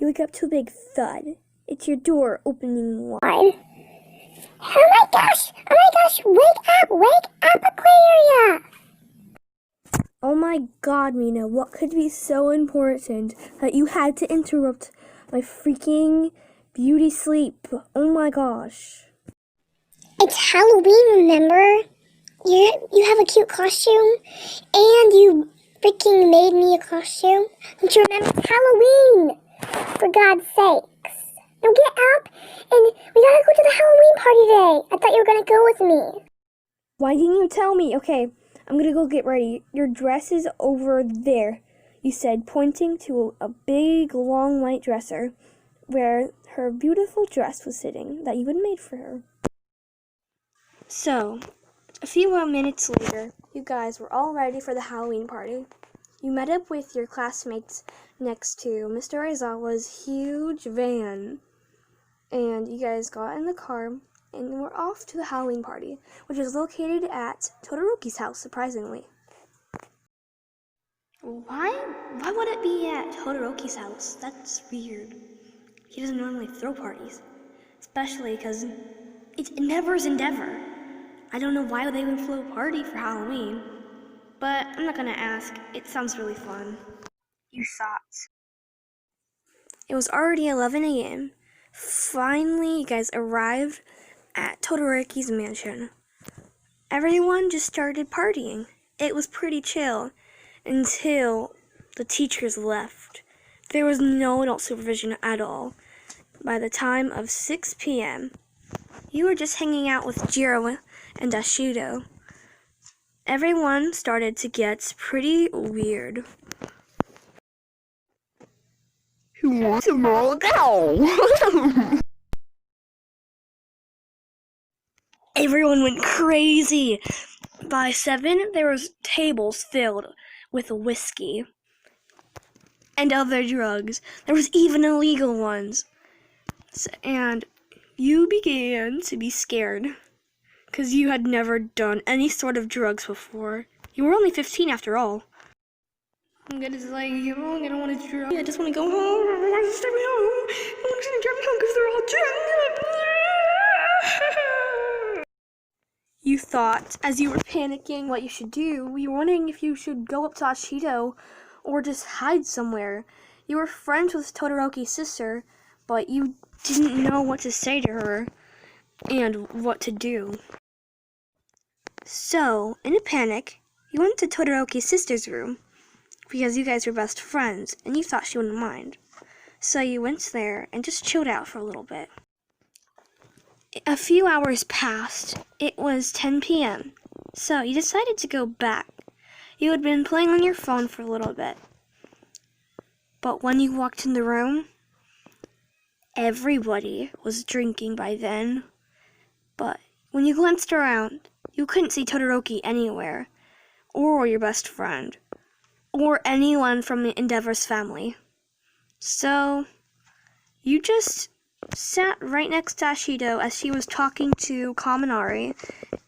You wake up to a big thud. It's your door opening wide. Oh my gosh! Wake up, Aquaria! Oh my god, Mina, what could be so important that you had to interrupt my freaking beauty sleep? Oh my gosh. It's Halloween, remember? You have a cute costume, and you freaking made me a costume. Don't you remember? It's Halloween! For God's sakes. Now get up, and we gotta go to the Halloween party today. I thought you were gonna go with me. Why didn't you tell me? Okay, I'm gonna go get ready. Your dress is over there, you said, pointing to a big, long white dresser where her beautiful dress was sitting that you had made for her. So, a few more minutes later, you guys were all ready for the Halloween party. You met up with your classmates next to Mr. Aizawa's huge van. And you guys got in the car and were off to the Halloween party, which is located at Todoroki's house, surprisingly. Why would it be at Todoroki's house? That's weird. He doesn't normally throw parties, especially because it's Endeavor's Endeavor. I don't know why they would throw a party for Halloween, but I'm not gonna ask. It sounds really fun. You thought. It was already 11 a.m. Finally, you guys arrived at Todoroki's mansion. Everyone just started partying. It was pretty chill until the teachers left. There was no adult supervision at all. By the time of 6 p.m., you were just hanging out with Jiro and Shoto. Everyone started to get pretty weird. Who wants a roll go? Everyone went crazy. By 7, there was tables filled with whiskey and other drugs. There was even illegal ones. And you began to be scared because you had never done any sort of drugs before. You were only 15 after all. I'm gonna like, you know, I don't want to drug. I just want to go home. I want to stay home. I want to drive me home because they're all drunk. You thought, as you were panicking what you should do, you were wondering if you should go up to Ashito or just hide somewhere. You were friends with Todoroki's sister, but you didn't know what to say to her and what to do. So, in a panic, you went to Todoroki's sister's room because you guys were best friends and you thought she wouldn't mind. So you went there and just chilled out for a little bit. A few hours passed. It was 10 p.m. So you decided to go back. You had been playing on your phone for a little bit. But when you walked in the room, everybody was drinking by then. But when you glanced around, you couldn't see Todoroki anywhere, or your best friend, or anyone from the Endeavor's family. So you just sat right next to Ashito as she was talking to Kaminari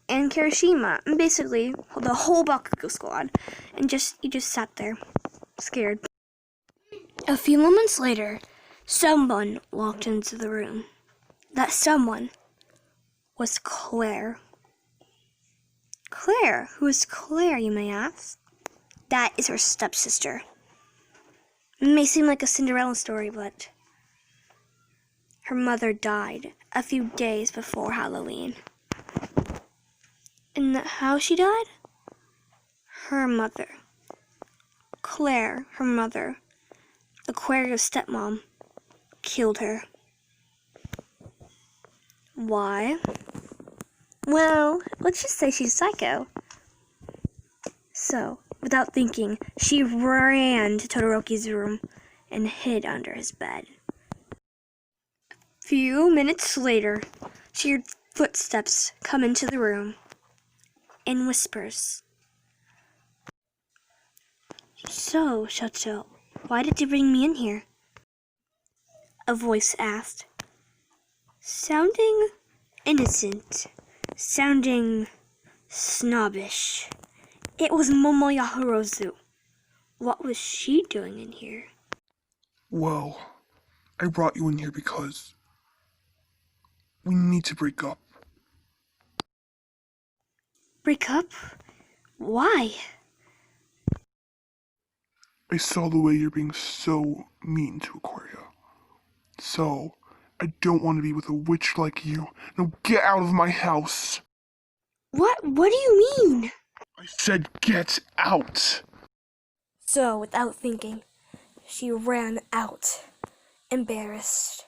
and Kirishima, and basically the whole Bakugo squad, and you just sat there, scared. A few moments later, someone walked into the room. That someone was Claire. Claire? Who is Claire, you may ask? That is her stepsister. It may seem like a Cinderella story, but her mother died a few days before Halloween. And how she died? Her mother, Claire, her mother, Aquaria's stepmom, killed her. Why? Well, let's just say she's psycho. So, without thinking, she ran to Todoroki's room and hid under his bed. Few minutes later, she heard footsteps come into the room and whispers. So, Shoto, why did you bring me in here? A voice asked, sounding innocent, sounding snobbish. It was Momo Yahirozu. What was she doing in here? Well, I brought you in here because we need to break up. Break up? Why? I saw the way you're being so mean to Aquaria. So, I don't want to be with a witch like you. Now get out of my house! What do you mean? I said get out! So, without thinking, she ran out, embarrassed.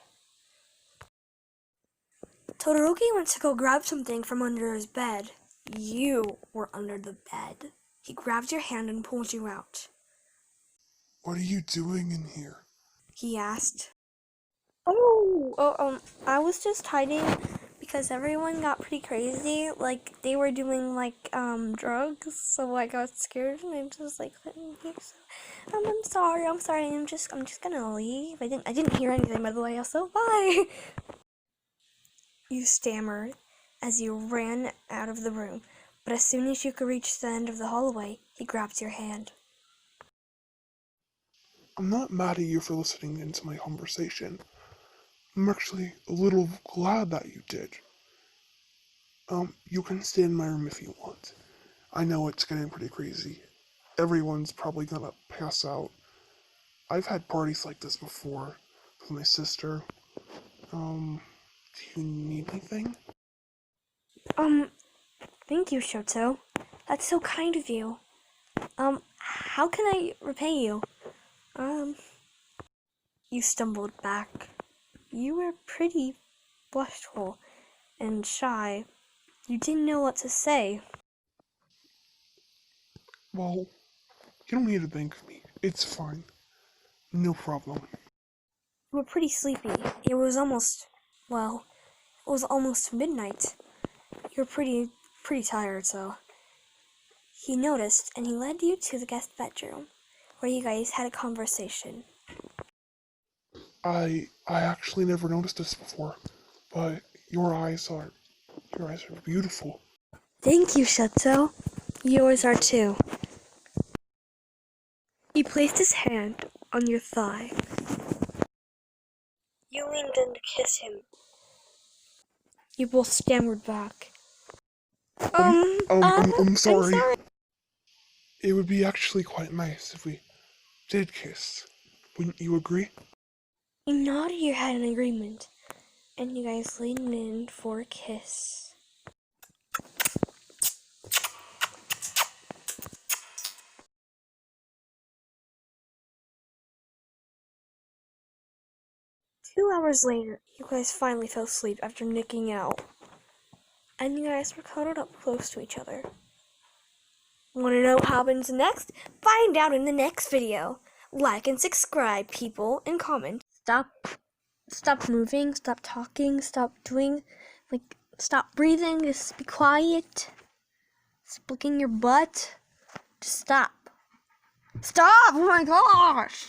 Todoroki went to go grab something from under his bed. You were under the bed. He grabbed your hand and pulled you out. What are you doing in here? He asked. I was just hiding because everyone got pretty crazy. Like, they were doing, drugs. So, I got scared and I just, couldn't hear. So, I'm sorry. I'm just gonna leave. I didn't hear anything, by the way. So, bye. You stammered as you ran out of the room. But as soon as you could reach the end of the hallway, he grabbed your hand. I'm not mad at you for listening into my conversation. I'm actually a little glad that you did. You can stay in my room if you want. I know it's getting pretty crazy. Everyone's probably gonna pass out. I've had parties like this before with my sister. Do you need anything? Thank you, Shoto. That's so kind of you. How can I repay you? You stumbled back. You were pretty blushful and shy. You didn't know what to say. Well, you don't need to thank me. It's fine. No problem. You were pretty sleepy. It was almost midnight. You were pretty tired, so. He noticed and he led you to the guest bedroom, where you guys had a conversation. I actually never noticed this before, but your eyes are beautiful. Thank you, Shoto. Yours are too. He placed his hand on your thigh. You leaned in to kiss him. You both stammered back. I'm sorry. I'm sorry. It would be actually quite nice if we did kiss. Wouldn't you agree? You nodded your head in agreement, and you guys leaned in for a kiss. Two hours later, you guys finally fell asleep after nicking out. And you guys were cuddled up close to each other. Want to know what happens next? Find out in the next video. Like and subscribe, people, and comment. Stop moving, stop talking, stop doing, stop breathing, just be quiet. Stop licking your butt. Just stop. Stop! Oh my gosh!